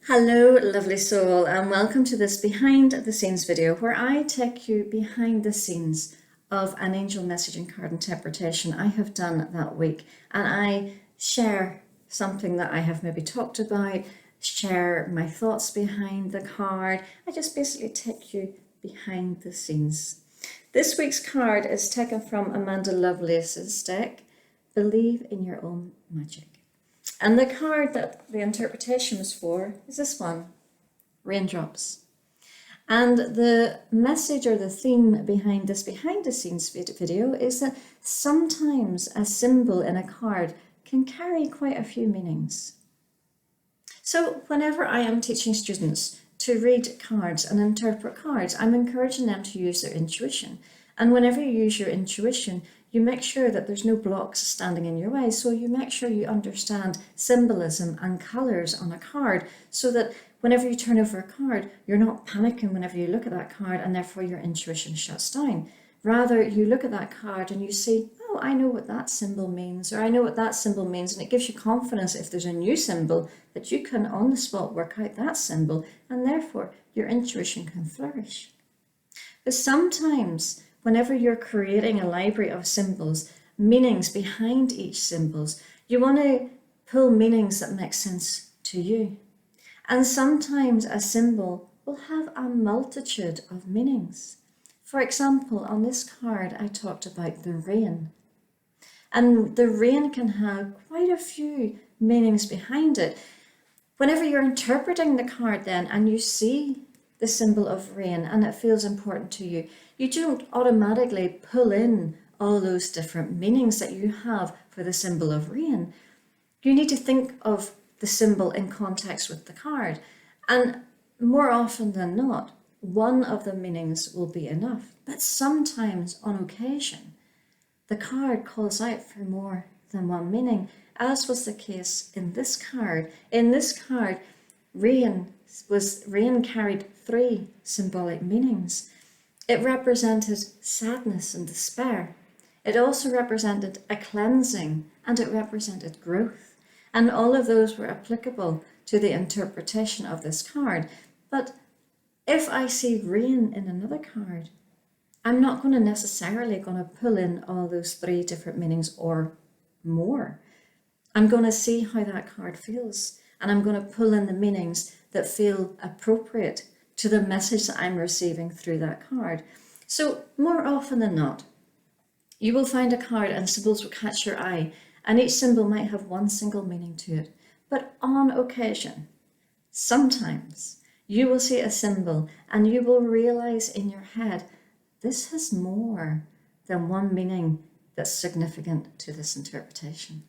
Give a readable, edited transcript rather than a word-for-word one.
Hello, lovely soul, and welcome to this behind the scenes video where I take you behind the scenes of an angel messaging card interpretation I have done that week. And I share something that I have maybe talked about, share my thoughts behind the card. I just basically take you behind the scenes. This week's card is taken from Amanda Lovelace's deck, Believe in Your Own Magic. And the card that the interpretation was for is this one, Raindrops. And the message or the theme behind this behind the scenes video is that sometimes a symbol in a card can carry quite a few meanings. So whenever I am teaching students to read cards and interpret cards, I'm encouraging them to use their intuition. And whenever you use your intuition, you make sure that there's no blocks standing in your way. So you make sure you understand symbolism and colours on a card so that whenever you turn over a card, you're not panicking whenever you look at that card and therefore your intuition shuts down. Rather, you look at that card and you see, oh, I know what that symbol means, or I know what that symbol means, and it gives you confidence if there's a new symbol that you can on the spot work out that symbol, and therefore your intuition can flourish. But sometimes, whenever you're creating a library of symbols, meanings behind each symbols, you want to pull meanings that make sense to you. And sometimes a symbol will have a multitude of meanings. For example, on this card, I talked about the rain. And the rain can have quite a few meanings behind it. Whenever you're interpreting the card then and you see the symbol of rain and it feels important to you, you don't automatically pull in all those different meanings that you have for the symbol of rain. You need to think of the symbol in context with the card. And more often than not, one of the meanings will be enough. But sometimes, on occasion, the card calls out for more than one meaning, as was the case in this card. In this card, rain carried three symbolic meanings. It represented sadness and despair. It also represented a cleansing, and it represented growth. And all of those were applicable to the interpretation of this card. But if I see rain in another card, I'm not going to pull in all those three different meanings or more. I'm going to see how that card feels, and I'm going to pull in the meanings that feel appropriate to the message that I'm receiving through that card. So more often than not, you will find a card and symbols will catch your eye, and each symbol might have one single meaning to it. But on occasion, sometimes, you will see a symbol and you will realize in your head, this has more than one meaning that's significant to this interpretation.